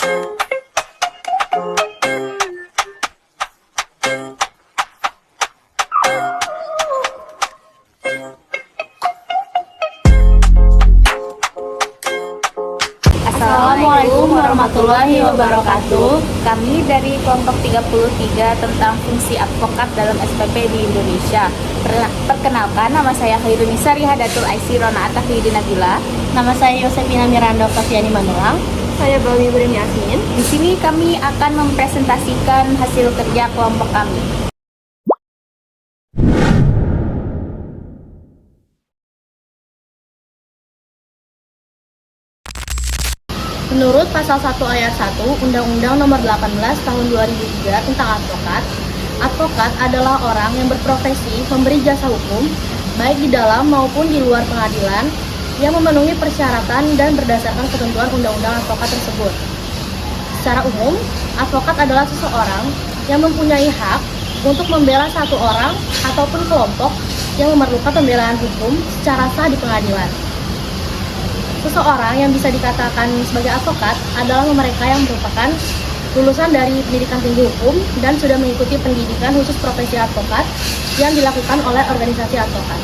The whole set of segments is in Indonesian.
Assalamualaikum warahmatullahi wabarakatuh. Kami dari kelompok 33 tentang fungsi advokat dalam SPP di Indonesia. Perkenalkan, nama saya Khairunisa Rihadatul Aisy Rona Atahidi Nabila. Nama saya Yosefina Miranda Oktaviani Manulang. Saya Bawi Ibrahim Yasmin. Di sini kami akan mempresentasikan hasil kerja kelompok kami. Menurut pasal 1 ayat 1 Undang-Undang Nomor 18 Tahun 2003 tentang advokat, advokat adalah orang yang berprofesi memberi jasa hukum baik di dalam maupun di luar pengadilan yang memenuhi persyaratan dan berdasarkan ketentuan undang-undang advokat tersebut. Secara umum, advokat adalah seseorang yang mempunyai hak untuk membela satu orang ataupun kelompok yang memerlukan pembelaan hukum secara sah di pengadilan. Seseorang yang bisa dikatakan sebagai advokat adalah mereka yang merupakan lulusan dari pendidikan tinggi hukum dan sudah mengikuti pendidikan khusus profesi advokat yang dilakukan oleh organisasi advokat.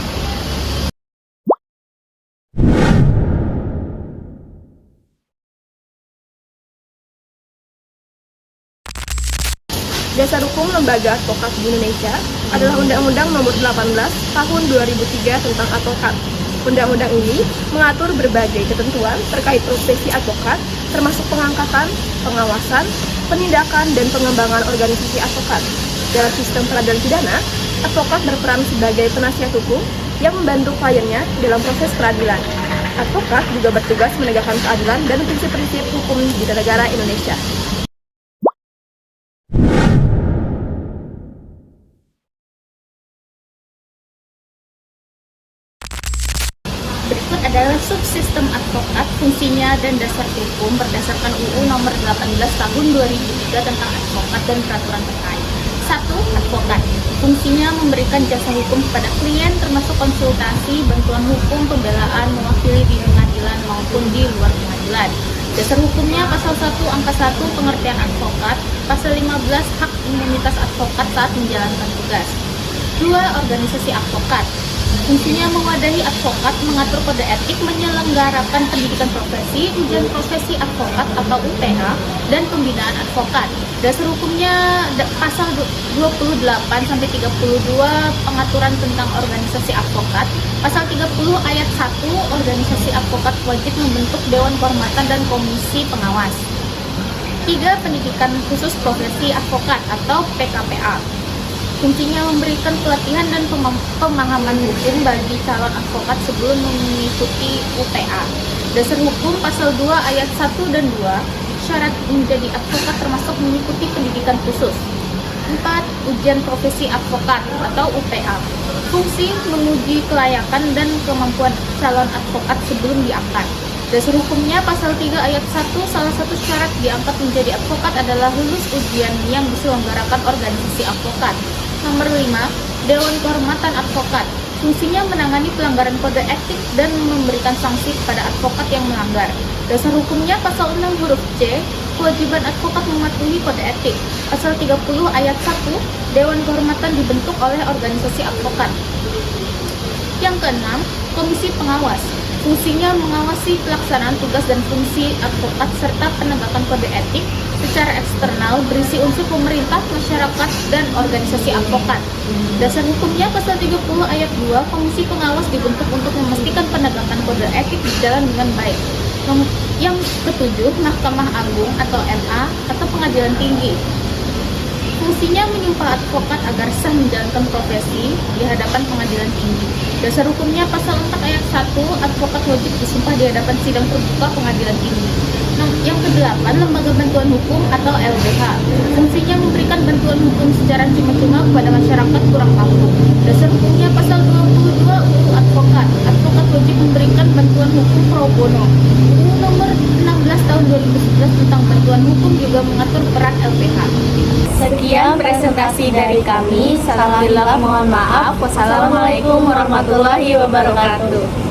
Dasar hukum lembaga advokat di Indonesia adalah Undang-Undang Nomor 18 Tahun 2003 tentang advokat. Undang-undang ini mengatur berbagai ketentuan terkait profesi advokat, termasuk pengangkatan, pengawasan, penindakan, dan pengembangan organisasi advokat. Dalam sistem peradilan pidana, advokat berperan sebagai penasihat hukum yang membantu kliennya dalam proses peradilan. Advokat juga bertugas menegakkan keadilan dan prinsip-prinsip hukum di negara Indonesia. Berikut adalah subsistem advokat, fungsinya dan dasar hukum berdasarkan UU Nomor 18 Tahun 2003 tentang advokat dan peraturan terkait. 1. Advokat. Fungsinya memberikan jasa hukum kepada klien termasuk konsultasi, bantuan hukum, pembelaan, mewakili di pengadilan maupun di luar pengadilan. Dasar hukumnya pasal 1 angka 1 pengertian advokat, pasal 15 hak imunitas advokat saat menjalankan tugas. 2. Organisasi advokat. Fungsinya mewadahi advokat, mengatur kode etik, menyelenggarakan pendidikan profesi, ujian profesi advokat atau UPH, dan pembinaan advokat. Dasar hukumnya pasal 28-32 pengaturan tentang organisasi advokat, pasal 30 ayat 1 organisasi advokat wajib membentuk Dewan Kehormatan dan Komisi Pengawas. 3. Pendidikan khusus profesi advokat atau PKPA. Fungsinya memberikan pelatihan dan pemahaman hukum bagi calon advokat sebelum mengikuti UPA. Dasar hukum pasal 2 ayat 1 dan 2, syarat menjadi advokat termasuk mengikuti pendidikan khusus. 4. Ujian profesi advokat atau UPA. Fungsi menguji kelayakan dan kemampuan calon advokat sebelum diangkat. Dasar hukumnya pasal 3 ayat 1, salah satu syarat diangkat menjadi advokat adalah lulus ujian yang diselenggarakan organisasi advokat. Nomor 5, Dewan Kehormatan Advokat. Fungsinya menangani pelanggaran kode etik dan memberikan sanksi kepada advokat yang melanggar. Dasar hukumnya pasal 6 huruf C, kewajiban advokat mematuhi kode etik. Pasal 30 ayat 1, Dewan Kehormatan dibentuk oleh organisasi advokat. Yang keenam, Komisi Pengawas. Fungsinya mengawasi pelaksanaan tugas dan fungsi advokat serta penegakan kode etik secara eksternal berisi unsur pemerintah, masyarakat, dan organisasi advokat. Dasar hukumnya pasal 30 ayat 2, Komisi Pengawas dibentuk untuk memastikan penegakan kode etik berjalan dengan baik. Yang ketujuh, Mahkamah Agung atau MA atau Pengadilan Tinggi. Fungsinya menyumpah advokat agar sah menjalankan profesi di hadapan pengadilan tinggi. Dasar hukumnya pasal 4 ayat 1, advokat wajib disumpah di hadapan sidang terbuka pengadilan tinggi. Yang ke-8, Lembaga Bantuan Hukum atau LBH. Fungsinya memberikan bantuan hukum secara cuma-cuma kepada masyarakat kurang mampu. Dasar hukumnya pasal 22 UU Advokat. Advokat wajib memberikan bantuan hukum pro bono. UU Nomor 16 Tahun 2011 tentang bantuan hukum juga mengatur peran LBH. Sekian presentasi dari kami. Salam bila mohon maaf. Wassalamualaikum warahmatullahi wabarakatuh.